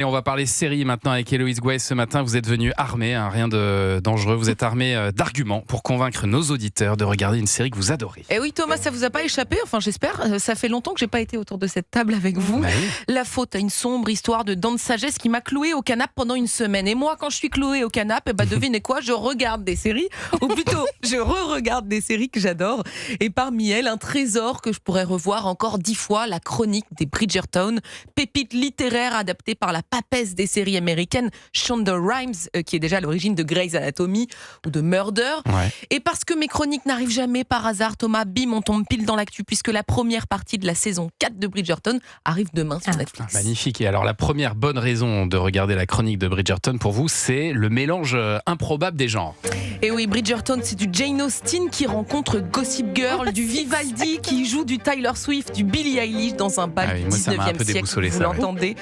Et on va parler série maintenant avec Héloïse Gouet. Ce matin, vous êtes venu armé, rien de dangereux. Vous êtes armé d'arguments pour convaincre nos auditeurs de regarder une série que vous adorez. Et oui, Thomas, ça vous a pas échappé, enfin j'espère. Ça fait longtemps que j'ai pas été autour de cette table avec vous. Bah oui. La faute à une sombre histoire de dents de sagesse qui m'a cloué au canapé pendant une semaine. Et moi, quand je suis cloué au canapé, devinez quoi, je regarde des séries, ou plutôt, je re-regarde des séries que j'adore. Et parmi elles, un trésor que je pourrais revoir encore 10 fois, la chronique des Bridgerton, pépite littéraire adaptée par la papesse des séries américaines, Shonda Rhimes, qui est déjà à l'origine de Grey's Anatomy ou de Murder. Ouais. Et parce que mes chroniques n'arrivent jamais par hasard, Thomas, bim, on tombe pile dans l'actu, puisque la première partie de la saison 4 de Bridgerton arrive demain sur Netflix. Magnifique. Et alors, la première bonne raison de regarder la chronique de Bridgerton pour vous, c'est le mélange improbable des genres. Et oui, Bridgerton, c'est du Jane Austen qui rencontre Gossip Girl, du Vivaldi qui joue du Tyler Swift, du Billie Eilish dans un bal du moi, ça m'a un 19e peu siècle. déboussolé, Vous ça, oui. l'entendez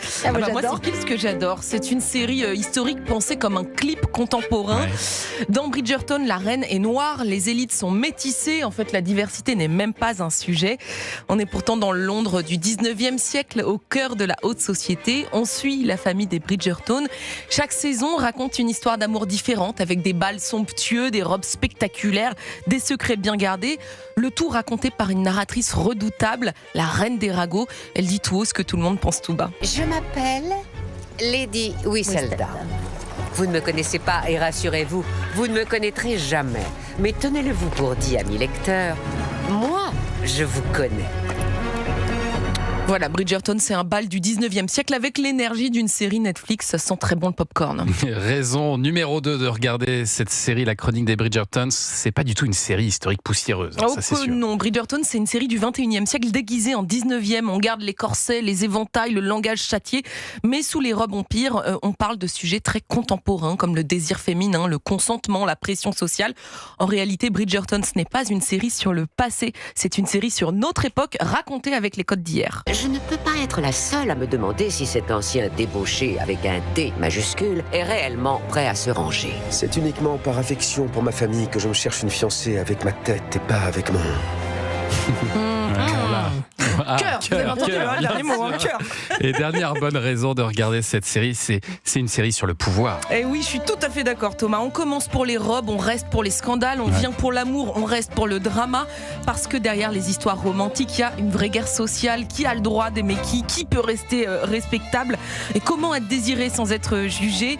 moi, c'est pile ce que j'adore. C'est une série historique pensée comme un clip contemporain. Ouais. Dans Bridgerton, la reine est noire, les élites sont métissées. En fait, la diversité n'est même pas un sujet. On est pourtant dans le Londres du 19e siècle, au cœur de la haute société. On suit la famille des Bridgerton. Chaque saison raconte une histoire d'amour différente, avec des bals somptueux, des robes spectaculaires, des secrets bien gardés. Le tout raconté par une narratrice redoutable, la reine des ragots. Elle dit tout haut ce que tout le monde pense tout bas. Je m'appelle Lady Whistledown. Vous ne me connaissez pas et rassurez-vous, vous ne me connaîtrez jamais. Mais tenez-le-vous pour dit, amis lecteurs, moi, je vous connais. Voilà, Bridgerton, c'est un bal du 19e siècle avec l'énergie d'une série Netflix. Ça sent très bon le popcorn. Raison numéro 2 de regarder cette série, la chronique des Bridgerton, c'est pas du tout une série historique poussiéreuse. Oh Ça, c'est que sûr. non, Bridgerton, c'est une série du 21e siècle déguisée en 19e. On garde les corsets, les éventails, le langage châtié. Mais sous les robes empires, on parle de sujets très contemporains comme le désir féminin, le consentement, la pression sociale. En réalité, Bridgerton, ce n'est pas une série sur le passé. C'est une série sur notre époque, racontée avec les codes d'hier. Je ne peux pas être la seule à me demander si cet ancien débauché avec un D majuscule est réellement prêt à se ranger. C'est uniquement par affection pour ma famille que je me cherche une fiancée avec ma tête et pas avec mon... Cœur, vous avez entendu le dernier mot, hein, cœur. Et dernière bonne raison de regarder cette série, c'est une série sur le pouvoir. Et oui, je suis tout à fait d'accord, Thomas. On commence pour les robes, on reste pour les scandales, on vient pour l'amour, on reste pour le drama. Parce que derrière les histoires romantiques, il y a une vraie guerre sociale. Qui a le droit d'aimer qui peut rester respectable? Et comment être désiré sans être jugé?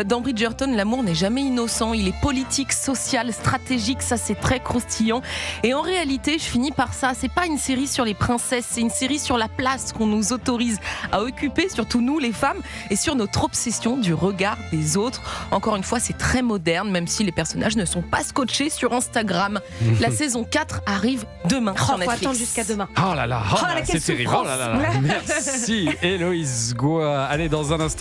Dans Bridgerton, l'amour n'est jamais innocent. Il est politique, social, stratégique. Ça, c'est très croustillant. Et en réalité, je finis par ça. C'est pas une série sur les princesses, c'est une série sur la place qu'on nous autorise à occuper, surtout nous les femmes, et sur notre obsession du regard des autres. Encore une fois, c'est très moderne, même si les personnages ne sont pas scotchés sur Instagram. La saison 4 arrive demain sur Faut Netflix. attendre jusqu'à demain. Oh là là, quelle c'est terrible. Oh là là là. Merci Héloïse Gouet. Allez, dans un instant.